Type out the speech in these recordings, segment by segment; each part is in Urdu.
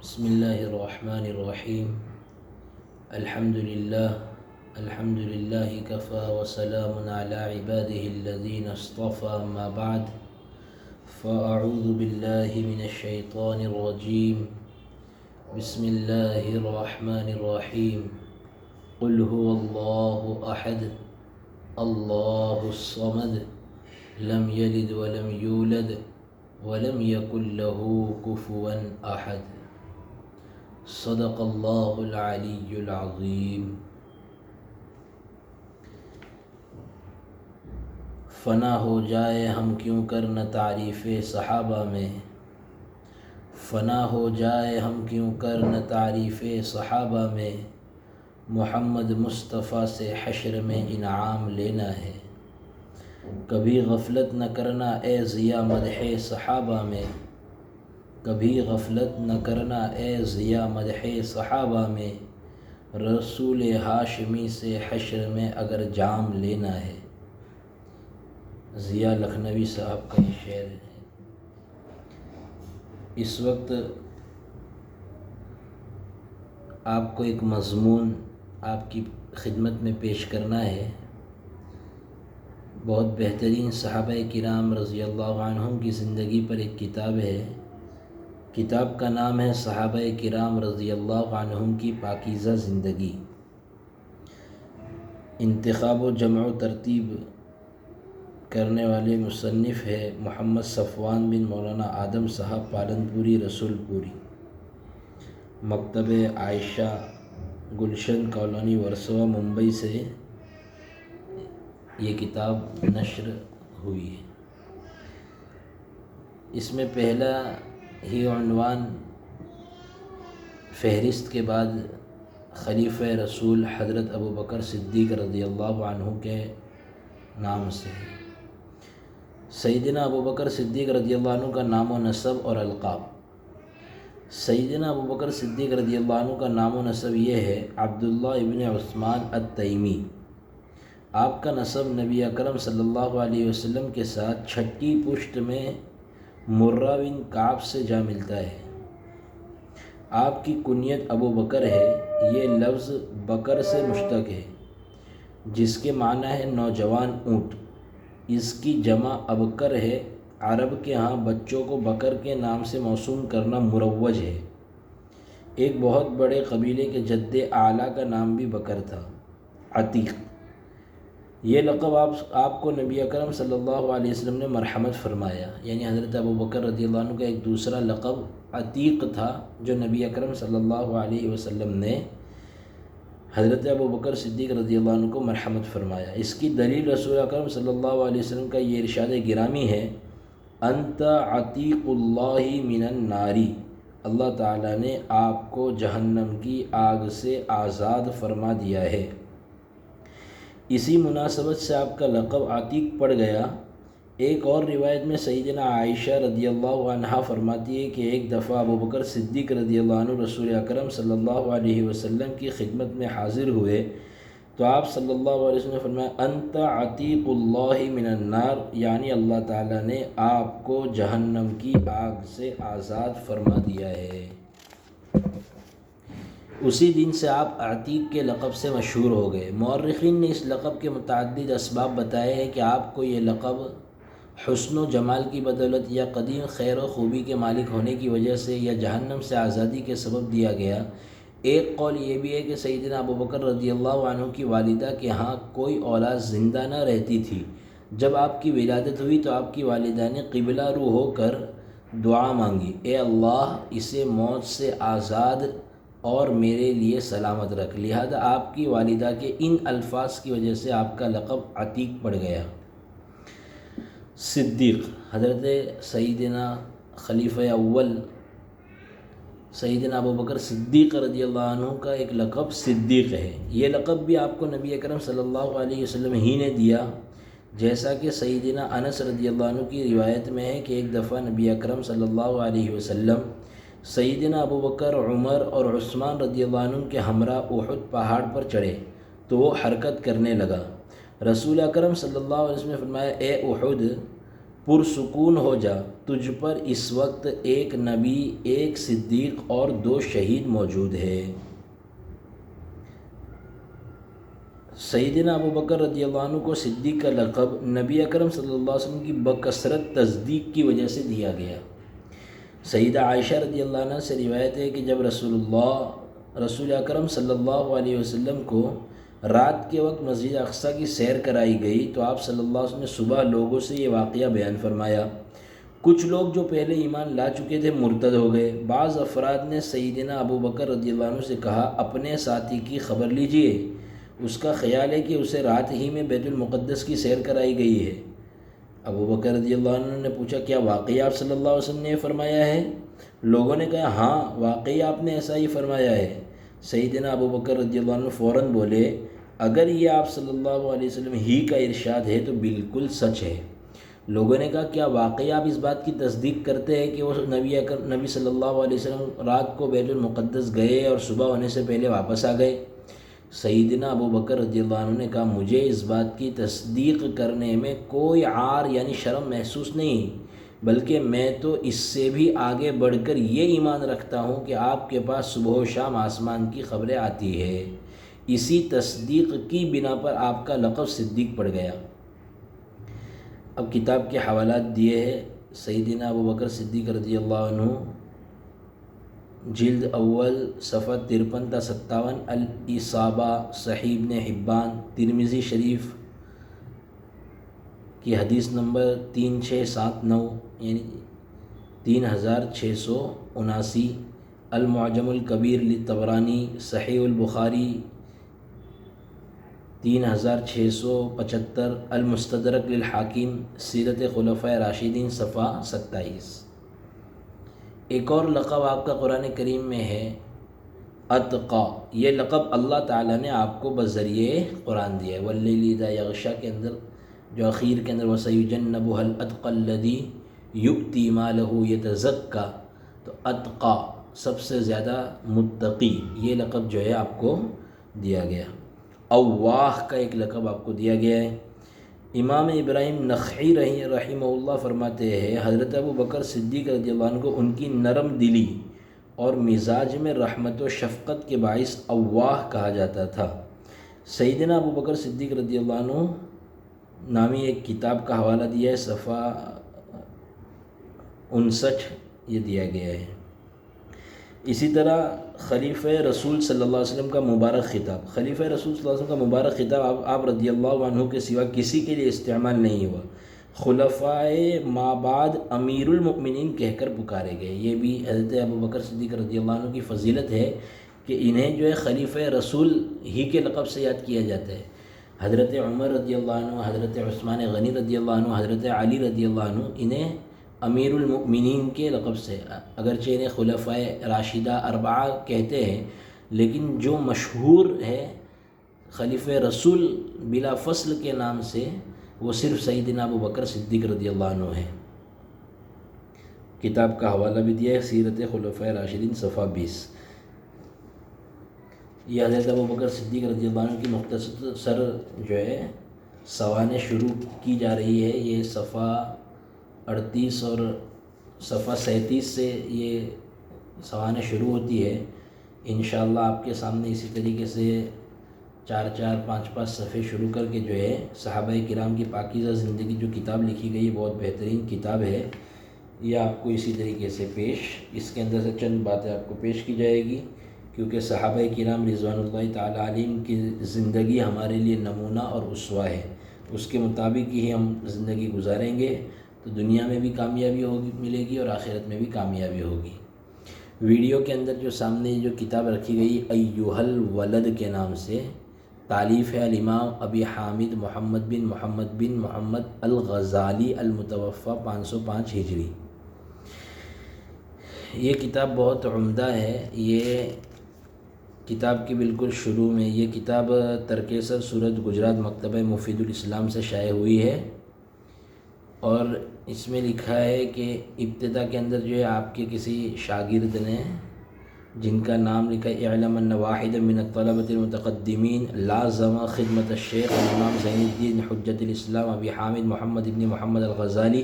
بسم اللہ الرحمن الرحیم الحمد للہ کفا وسلام علی عباده الذین اصطفى اما بعد فاعوذ باللہ من الشیطان الرجیم بسم اللہ الرحمن الرحیم قل هو اللہ احد اللہ الصمد لم یلد ولم یولد ولم یکن له کفوا احد صدق اللہ العلی العظیم۔ فنا ہو جائے ہم کیوں کر نہ تعریف صحابہ میں، فنا ہو جائے ہم کیوں کر نہ تعریف صحابہ میں، محمد مصطفیٰ سے حشر میں انعام لینا ہے۔ کبھی غفلت نہ کرنا اے ضیاء مدح صحابہ میں، کبھی غفلت نہ کرنا اے ضیاء مدح صحابہ میں، رسول ہاشمی سے حشر میں اگر جام لینا ہے۔ ضیاء لکھنوی صاحب کا یہ شعر ہے۔ اس وقت آپ کو ایک مضمون آپ کی خدمت میں پیش کرنا ہے۔ بہت بہترین صحابہ کرام رضی اللہ عنہم کی زندگی پر ایک کتاب ہے۔ کتاب کا نام ہے صحابہ کرام رضی اللہ عنہم کی پاکیزہ زندگی۔ انتخاب و جمع و ترتیب کرنے والے مصنف ہے محمد صفوان بن مولانا آدم صاحب پالنپوری رسول پوری، مکتب عائشہ گلشن کالونی ورسوہ ممبئی سے یہ کتاب نشر ہوئی ہے۔ اس میں پہلا ہی عنوان فہرست کے بعد خلیفہ رسول حضرت ابوبکر صدیق رضی اللہ عنہ کے نام سے ہے۔ سیدنا ابوبکر صدیق رضی اللہ عنہ کا نام و نسب اور القاب۔ سیدنا ابوبکر صدیق رضی اللہ عنہ کا نام و نسب یہ ہے عبداللہ ابن عثمان التیمی۔ آپ کا نسب نبی اکرم صلی اللہ علیہ وسلم کے ساتھ چھٹی پشت میں مرہ بن کعب سے جا ملتا ہے۔ آپ کی کنیت ابو بکر ہے۔ یہ لفظ بکر سے مشتق ہے جس کے معنی ہے نوجوان اونٹ۔ اس کی جمع ابکر ہے۔ عرب کے ہاں بچوں کو بکر کے نام سے موسوم کرنا مروج ہے۔ ایک بہت بڑے قبیلے کے جد اعلیٰ کا نام بھی بکر تھا، عتیق۔ یہ لقب آپ کو نبی اکرم صلی اللہ علیہ وسلم نے مرحمت فرمایا، یعنی حضرت ابوبکر رضی اللہ عنہ کا ایک دوسرا لقب عتیق تھا جو نبی اکرم صلی اللہ علیہ وسلم نے حضرت ابوبکر صدیق رضی اللہ عنہ کو مرحمت فرمایا۔ اس کی دلیل رسول اکرم صلی اللہ علیہ وسلم کا یہ ارشاد گرامی ہے، انت عتیق اللہ من النار، اللہ تعالیٰ نے آپ کو جہنم کی آگ سے آزاد فرما دیا ہے۔ اسی مناسبت سے آپ کا لقب عتیق پڑ گیا۔ ایک اور روایت میں سیدنا عائشہ رضی اللہ عنہا فرماتی ہے کہ ایک دفعہ ابوبکر صدیق رضی اللہ عنہ رسول اکرم صلی اللہ علیہ وسلم کی خدمت میں حاضر ہوئے تو آپ صلی اللہ علیہ وسلم نے فرمایا انت عتیق اللہ من النار، یعنی اللہ تعالیٰ نے آپ کو جہنم کی آگ سے آزاد فرما دیا ہے۔ اسی دن سے آپ عتیق کے لقب سے مشہور ہو گئے۔ مورخین نے اس لقب کے متعدد اسباب بتائے ہیں کہ آپ کو یہ لقب حسن و جمال کی بدولت یا قدیم خیر و خوبی کے مالک ہونے کی وجہ سے یا جہنم سے آزادی کے سبب دیا گیا۔ ایک قول یہ بھی ہے کہ سیدنا ابوبکر رضی اللہ عنہ کی والدہ کے ہاں کوئی اولاد زندہ نہ رہتی تھی۔ جب آپ کی ولادت ہوئی تو آپ کی والدہ نے قبلہ رو ہو کر دعا مانگی، اے اللہ اسے موت سے آزاد اور میرے لیے سلامت رکھ۔ لہذا آپ کی والدہ کے ان الفاظ کی وجہ سے آپ کا لقب عتیق پڑ گیا۔ صدیق، حضرت سیدنا خلیفہ اول سیدنا ابوبکر صدیق رضی اللہ عنہ کا ایک لقب صدیق ہے۔ یہ لقب بھی آپ کو نبی اکرم صلی اللہ علیہ وسلم ہی نے دیا، جیسا کہ سیدنا انس رضی اللہ عنہ کی روایت میں ہے کہ ایک دفعہ نبی اکرم صلی اللہ علیہ وسلم سیدنا ابوبکر، عمر اور عثمان رضی اللہ عنہ کے ہمراہ احد پہاڑ پر چڑھے تو وہ حرکت کرنے لگا۔ رسول اکرم صلی اللہ علیہ وسلم نے فرمایا، اے احد پرسکون ہو جا، تجھ پر اس وقت ایک نبی، ایک صدیق اور 2 شہید موجود ہے۔ سیدنا ابو بکر رضی اللہ عنہ کو صدیق کا لقب نبی اکرم صلی اللہ علیہ وسلم کی بکثرت تصدیق کی وجہ سے دیا گیا۔ سیدہ عائشہ رضی اللہ عنہ سے روایت ہے کہ جب رسول اکرم صلی اللہ علیہ وسلم کو رات کے وقت مسجد اقصیٰ کی سیر کرائی گئی تو آپ صلی اللہ علیہ وسلم نے صبح لوگوں سے یہ واقعہ بیان فرمایا۔ کچھ لوگ جو پہلے ایمان لا چکے تھے مرتد ہو گئے۔ بعض افراد نے سیدنا ابو بکر رضی اللہ عنہ سے کہا، اپنے ساتھی کی خبر لیجئے، اس کا خیال ہے کہ اسے رات ہی میں بیت المقدس کی سیر کرائی گئی ہے۔ ابو بکر رضی اللہ عنہ نے پوچھا، کیا واقعی آپ صلی اللہ علیہ وسلم نے یہ فرمایا ہے؟ لوگوں نے کہا، ہاں واقعی آپ نے ایسا ہی فرمایا ہے۔ سیدنا ابو بکر رضی اللہ عنہ فوراً بولے، اگر یہ آپ صلی اللہ علیہ وسلم ہی کا ارشاد ہے تو بالکل سچ ہے۔ لوگوں نے کہا، کیا واقعی آپ اس بات کی تصدیق کرتے ہیں کہ وہ نبی صلی اللہ علیہ وسلم رات کو بیت المقدس گئے اور صبح ہونے سے پہلے واپس آ گئے؟ سیدنا ابو بکر رضی اللہ عنہ نے کہا، مجھے اس بات کی تصدیق کرنے میں کوئی عار یعنی شرم محسوس نہیں، بلکہ میں تو اس سے بھی آگے بڑھ کر یہ ایمان رکھتا ہوں کہ آپ کے پاس صبح و شام آسمان کی خبریں آتی ہے۔ اسی تصدیق کی بنا پر آپ کا لقب صدیق پڑ گیا۔ اب کتاب کے حوالات دیے ہیں۔ سیدنا ابو بکر صدیق رضی اللہ عنہ، جلد اول، صفحہ 53 تا 57، الاصابہ، صحیح ابن حبان، ترمذی شریف کی حدیث نمبر 3679 یعنی 3679، المعجم الکبیر للطبرانی، صحیح البخاری 3675، المستدرک للحاکم، سیرت خلفائے راشدین، صفحہ 27۔ ایک اور لقب آپ کا قرآن کریم میں ہے اتقا۔ یہ لقب اللہ تعالیٰ نے آپ کو بذریعہ قرآن دیا ہے۔ واللیل اذا یغشی کے اندر جو اخیر کے اندر وَسَيُجَنَّبُهَا الْأَتْقَى الَّذِي يُؤْتِي مَالَهُ يَتَزَكَّى، تو اتقا سب سے زیادہ متقی، یہ لقب جو ہے آپ کو دیا گیا۔ اواہ کا ایک لقب آپ کو دیا گیا ہے۔ امام ابراہیم نخعی رحمہ اللہ فرماتے ہیں، حضرت ابو بکر صدیق رضی اللہ عنہ کو ان کی نرم دلی اور مزاج میں رحمت و شفقت کے باعث اواہ کہا جاتا تھا۔ سیدنا ابو بکر صدیق رضی اللہ عنہ نامی ایک کتاب کا حوالہ دیا ہے، صفحہ 59 یہ دیا گیا ہے۔ اسی طرح خلیفہ رسول صلی اللہ علیہ وسلم کا مبارک خطاب، خلیفہ رسول صلی اللہ علیہ وسلم کا مبارک خطاب آپ رضی اللہ عنہ کے سوا کسی کے لیے استعمال نہیں ہوا۔ خلفائے ما بعد امیر المؤمنین کہہ کر پکارے گئے۔ یہ بھی حضرت ابو بکر صدیق رضی اللہ عنہ کی فضیلت ہے کہ انہیں جو ہے خلیفہ رسول ہی کے لقب سے یاد کیا جاتا ہے۔ حضرت عمر رضی اللہ عنہ، حضرت عثمان غنی رضی اللہ عنہ، حضرت علی رضی اللہ عنہ انہیں امیر المؤمنین کے لقب سے، اگرچہ انہیں خلفائے راشدہ اربعہ کہتے ہیں، لیکن جو مشہور ہے خلیفہ رسول بلا فصل کے نام سے وہ صرف سیدنا ابو بکر صدیق رضی اللہ عنہ ہے۔ کتاب کا حوالہ بھی دیا ہے، سیرت خلفائے راشدین، صفحہ 20۔ یہ حضرت ابو بکر صدیق رضی اللہ عنہ کی مختصر جو ہے سوانح شروع کی جا رہی ہے۔ یہ صفحہ 38 اور صفحہ 37 سے یہ سوانح شروع ہوتی ہے۔ انشاءاللہ آپ کے سامنے اسی طریقے سے 4 5 صفحے شروع کر کے جو ہے صحابہ کرام کی پاکیزہ زندگی جو کتاب لکھی گئی ہے، بہت بہترین کتاب ہے۔ یہ آپ کو اسی طریقے سے اس کے اندر سے چند باتیں آپ کو پیش کی جائے گی، کیونکہ صحابہ کرام رضوان اللہ تعالیٰ علیہم کی زندگی ہمارے لیے نمونہ اور اسوہ ہے۔ اس کے مطابق ہی ہم زندگی گزاریں گے تو دنیا میں بھی کامیابی ملے گی اور آخرت میں بھی کامیابی ہوگی۔ ویڈیو کے اندر جو سامنے جو کتاب رکھی گئی ایھا الولد کے نام سے، تالیف ہے الامام ابی حامد محمد بن محمد الغزالی، المتوفی 505 ہجری۔ یہ کتاب بہت عمدہ ہے۔ یہ کتاب کی بالکل شروع میں یہ کتاب ترکیسر سورت گجرات مکتبہ مفید الاسلام سے شائع ہوئی ہے، اور اس میں لکھا ہے کہ ابتدا کے اندر جو ہے آپ کے کسی شاگرد نے، جن کا نام لکھا ہے اعلم ان واحد من الطلبة المتقدمین لازم خدمت الشیخ الامام زین الدین حجت الاسلام ابی حامد محمد ابن محمد الغزالی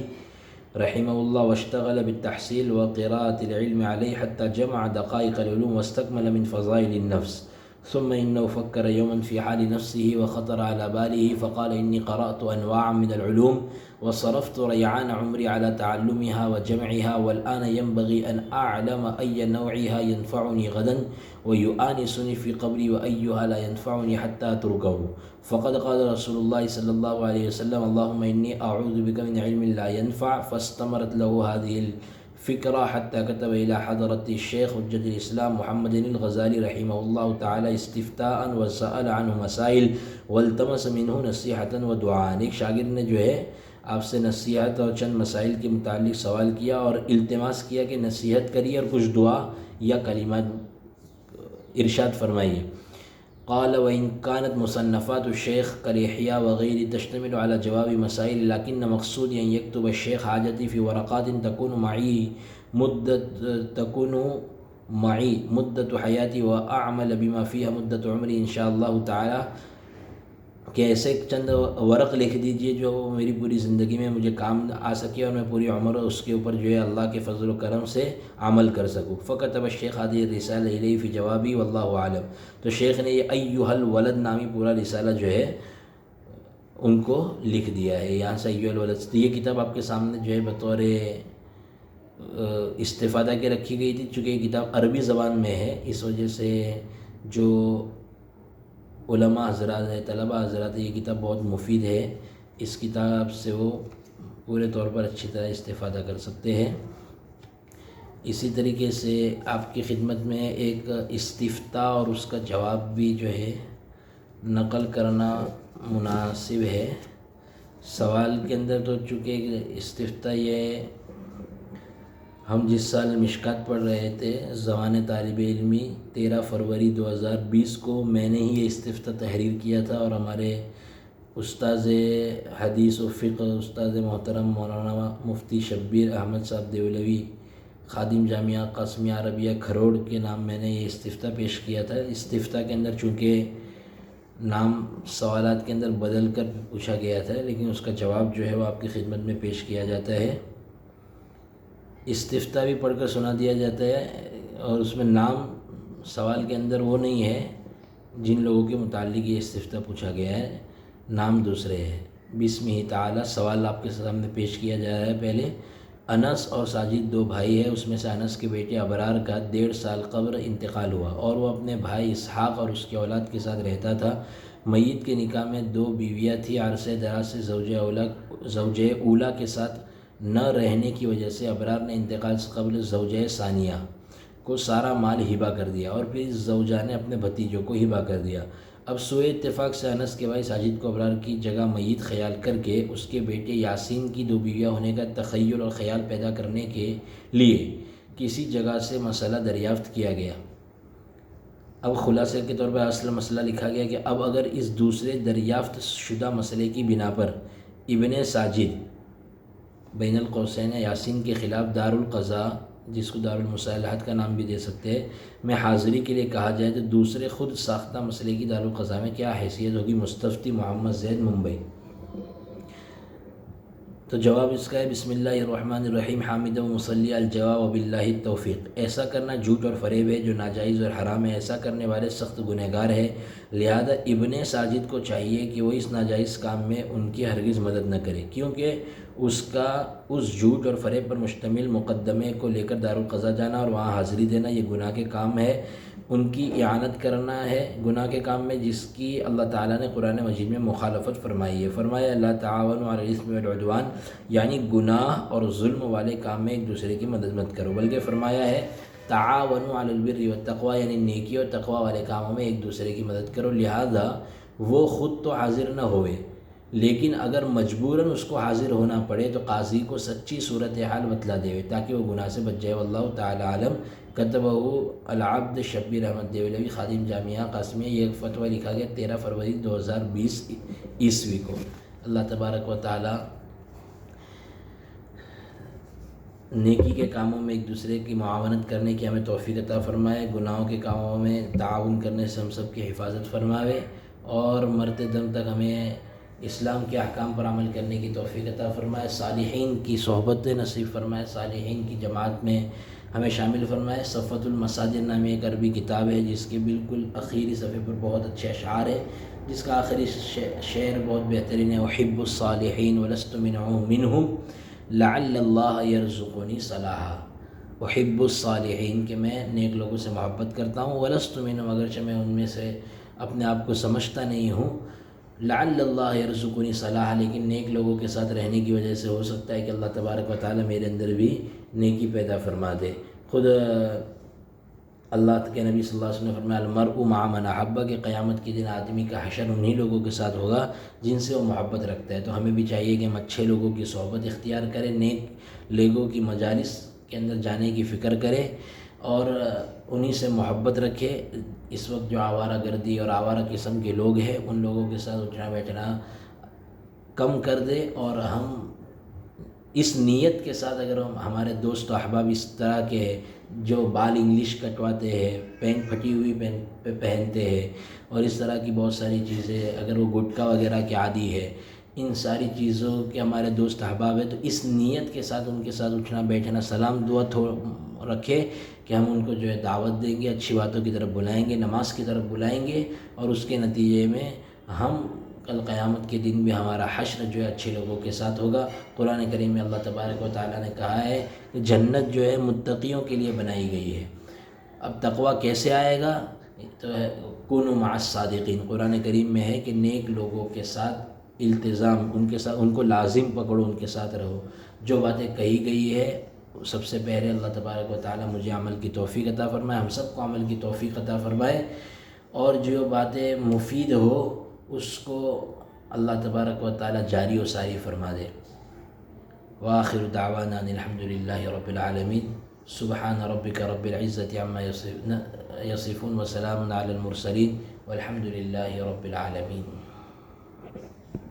رحمه الله واشتغل بالتحصيل وقراءة العلم عليه حتى جمع دقائق العلوم واستكمل من فضائل النفس. ثم إنه فكر يوما في حال نفسه وخطر على باله فقال إني قرأت أنواعا من العلوم وصرفت ريعان عمري على تعلمها وجمعها، والآن ينبغي أن أعلم أي نوعها ينفعني غدا ويؤانسني في قبري وأيها لا ينفعني حتى أتركه. فقد قال رسول الله صلى الله عليه وسلم اللهم إني أعوذ بك من علم لا ينفع. فاستمرت له هذه الفكرة حتى كتب إلى حضرة الشيخ حجة الإسلام محمد الغزالي رحمه الله تعالى استفتاء وسأل عنه مسائل والتمس منه نصيحة ودعاء. ایک شاگرد نے جو ہے آپ سے نصیحت اور چند مسائل کے متعلق سوال کیا اور التماس کیا کہ نصیحت کریے اور کچھ دعا یا کلمات ارشاد فرمائیے. قال وإن كانت مصنفات الشيخ كالإحياء وغيره تشتمل على جواب مسائل، لكن مقصودي أن يكتب الشيخ حاجتي في ورقات تكون معي مدة حياتي وأعمل بما فيها مدة عمري إن شاء الله تعالى، کہ ایسے چند ورق لکھ دیجئے جو میری پوری زندگی میں مجھے کام آ سکے اور میں پوری عمر اس کے اوپر جو ہے اللہ کے فضل و کرم سے عمل کر سکوں. فكتب الشيخ هذه الرسالة إليه في جوابي والله أعلم. تو شیخ نے یہ ایھا الولد نامی پورا رسالہ جو ہے ان کو لکھ دیا ہے. یہاں سے ایھا الولد، تو یہ کتاب آپ کے سامنے جو ہے بطور استفادہ کے رکھی گئی تھی. چونکہ یہ کتاب عربی زبان میں ہے، اس وجہ سے جو علماء حضرات ہے، طلباء حضرات، یہ کتاب بہت مفید ہے. اس کتاب سے وہ پورے طور پر اچھی طرح استفادہ کر سکتے ہیں. اسی طریقے سے آپ کی خدمت میں ایک استفتاء اور اس کا جواب بھی جو ہے نقل کرنا مناسب ہے. سوال کے اندر تو چونکہ استفتاء یہ ہم جس سال مشکات پڑھ رہے تھے زمان طالب علمی 13 فروری 2020 کو میں نے ہی یہ استفتاء تحریر کیا تھا، اور ہمارے استاذ حدیث و فقہ استاذ محترم مولانا مفتی شبیر احمد صاحب دیولوی خادم جامعہ قاسمیہ عربیہ کھروڑ کے نام میں نے یہ استفتاء پیش کیا تھا. استفتاء کے اندر چونکہ نام سوالات کے اندر بدل کر پوچھا گیا تھا، لیکن اس کا جواب جو ہے وہ آپ کی خدمت میں پیش کیا جاتا ہے. استفتاء بھی پڑھ کر سنا دیا جاتا ہے، اور اس میں نام سوال کے اندر وہ نہیں ہے جن لوگوں کے متعلق یہ استفتاء پوچھا گیا ہے، نام دوسرے ہیں. بسمہ تعالی سوال آپ کے سامنے پیش کیا جا رہا ہے. پہلے انس اور ساجد 2 بھائی ہیں، اس میں سے انس کے بیٹے ابرار کا 1.5 سال قبل انتقال ہوا، اور وہ اپنے بھائی اسحاق اور اس کی اولاد کے ساتھ رہتا تھا. میت کے نکاح میں 2 بیویاں تھیں. عرصہ دراز سے زوجہ اولا کے ساتھ نہ رہنے کی وجہ سے ابرار نے انتقال سے قبل زوجہ ثانیہ کو سارا مال ہبہ کر دیا، اور پھر زوجہ نے اپنے بھتیجوں کو ہبہ کر دیا. اب سوئے اتفاق سے انس کے بھائی ساجد کو ابرار کی جگہ میت خیال کر کے اس کے بیٹے یاسین کی 2 بیویاں ہونے کا تخیل اور خیال پیدا کرنے کے لیے کسی جگہ سے مسئلہ دریافت کیا گیا. اب خلاصے کے طور پر اصل مسئلہ لکھا گیا کہ اب اگر اس دوسرے دریافت شدہ مسئلے کی بنا پر ابن ساجد بین القوسین یاسین کے خلاف دارالقضاء، جس کو دارالمصالحات کا نام بھی دے سکتے ہیں، میں حاضری کے لیے کہا جائے تو دوسرے خود ساختہ مسئلے کی دارالقضاء میں کیا حیثیت ہوگی؟ مستفتی محمد زید ممبئی. تو جواب اس کا ہے بسم اللہ الرحمن الرحیم حامد و مصلی الجواب وباللہ التوفیق. ایسا کرنا جھوٹ اور فریب ہے جو ناجائز اور حرام ہے. ایسا کرنے والے سخت گنہگار ہے، لہذا ابن ساجد کو چاہیے کہ وہ اس ناجائز کام میں ان کی ہرگز مدد نہ کرے، کیونکہ اس جھوٹ اور فریب پر مشتمل مقدمے کو لے کر دارالقضاء جانا اور وہاں حاضری دینا یہ گناہ کے کام ہے. ان کی اعانت کرنا ہے گناہ کے کام میں، جس کی اللہ تعالیٰ نے قرآن مجید میں مخالفت فرمائی ہے. فرمایا لا تعاونوا علی الاثم والعدوان، یعنی گناہ اور ظلم والے کام میں ایک دوسرے کی مدد مت کرو، بلکہ فرمایا ہے تعاونوا علی البر والتقوی، یعنی نیکی اور تقوی والے کاموں میں ایک دوسرے کی مدد کرو. لہذا وہ خود تو حاضر نہ ہوئے، لیکن اگر مجبوراً اس کو حاضر ہونا پڑے تو قاضی کو سچی صورتحال بتلا دے تاکہ وہ گناہ سے بچ جائے. واللہ تعالی عالم. کتبہ العبد شبیر احمد دیولوی خادم جامعہ قاسمیہ. یہ ایک فتویٰ لکھا گیا 13 فروری 2020 عیسوی کو. اللہ تبارک و تعالی نیکی کے کاموں میں ایک دوسرے کی معاونت کرنے کی ہمیں توفیق عطا فرمائے، گناہوں کے کاموں میں تعاون کرنے سے ہم سب کی حفاظت فرماوے، اور مرتے دم تک ہمیں اسلام کے احکام پر عمل کرنے کی توفیق عطا فرمائے، صالحین کی صحبت نصیب فرمائے، صالحین کی جماعت میں ہمیں شامل فرمائے۔ صفوۃ المساجد نامی ایک عربی کتاب ہے جس کے بالکل آخری صفحے پر بہت اچھے اشعار ہے، جس کا آخری شعر بہت بہترین ہے، احب الصالحین ولست منہم لعل اللہ یرزقنی صلاحا۔ احب الصالحین کہ میں نیک لوگوں سے محبت کرتا ہوں، ولست منہم اگرچہ میں ان میں سے اپنے آپ کو سمجھتا نہیں ہوں، لعل اللہ یرزقنی صلاحا لیکن نیک لوگوں کے ساتھ رہنے کی وجہ سے ہو سکتا ہے کہ اللہ تبارک و تعالی میرے اندر بھی نیکی پیدا فرما دے۔ خود اللہ کے نبی صلی اللہ علیہ وسلم نے فرمایا المرء مع من احب، کہ قیامت کے دن آدمی کا حشر انہی لوگوں کے ساتھ ہوگا جن سے وہ محبت رکھتا ہے۔ تو ہمیں بھی چاہیے کہ ہم اچھے لوگوں کی صحبت اختیار کریں، نیک لوگوں کی مجالس کے اندر جانے کی فکر کریں اور انہی سے محبت رکھے۔ اس وقت جو آوارہ گردی اور آوارہ قسم کے لوگ ہیں ان لوگوں کے ساتھ اٹھنا بیٹھنا کم کر دے، اور ہم اس نیت کے ساتھ اگر ہمارے دوست و احباب اس طرح کے جو بال انگلش کٹواتے ہیں، پینٹ پھٹی ہوئی پہنتے ہیں اور اس طرح کی بہت ساری چیزیں، اگر وہ گٹکا وغیرہ کے عادی ہے، ان ساری چیزوں کے ہمارے دوست احباب ہیں، تو اس نیت کے ساتھ ان کے ساتھ اٹھنا بیٹھنا، سلام دعا رکھے کہ ہم ان کو جو ہے دعوت دیں گے، اچھی باتوں کی طرف بلائیں گے، نماز کی طرف بلائیں گے، اور اس کے نتیجے میں ہم کل قیامت کے دن بھی ہمارا حشر جو ہے اچھے لوگوں کے ساتھ ہوگا۔ قرآن کریم میں اللہ تبارک و تعالیٰ نے کہا ہے کہ جنت جو ہے متقیوں کے لیے بنائی گئی ہے۔ اب تقویٰ کیسے آئے گا؟ تو ہے کونوا مع الصادقین، قرآن کریم میں ہے کہ نیک لوگوں کے ساتھ التزام، ان کے ساتھ ان کو لازم پکڑو، ان کے ساتھ رہو۔ جو باتیں کہی گئی ہے سب سے پہلے اللہ تبارک و تعالیٰ مجھے عمل کی توفیق عطا فرمائے، ہم سب کو عمل کی توفیق عطا فرمائے، اور جو باتیں مفید ہو اس کو اللہ تبارک و تعالیٰ جاری و ساری فرما دے۔ وآخر دعوانا ان الحمد للہ رب العالمین، سبحان ربک رب العزت عما یصفون وسلام علی المرسلین والحمد للہ رب العالمین۔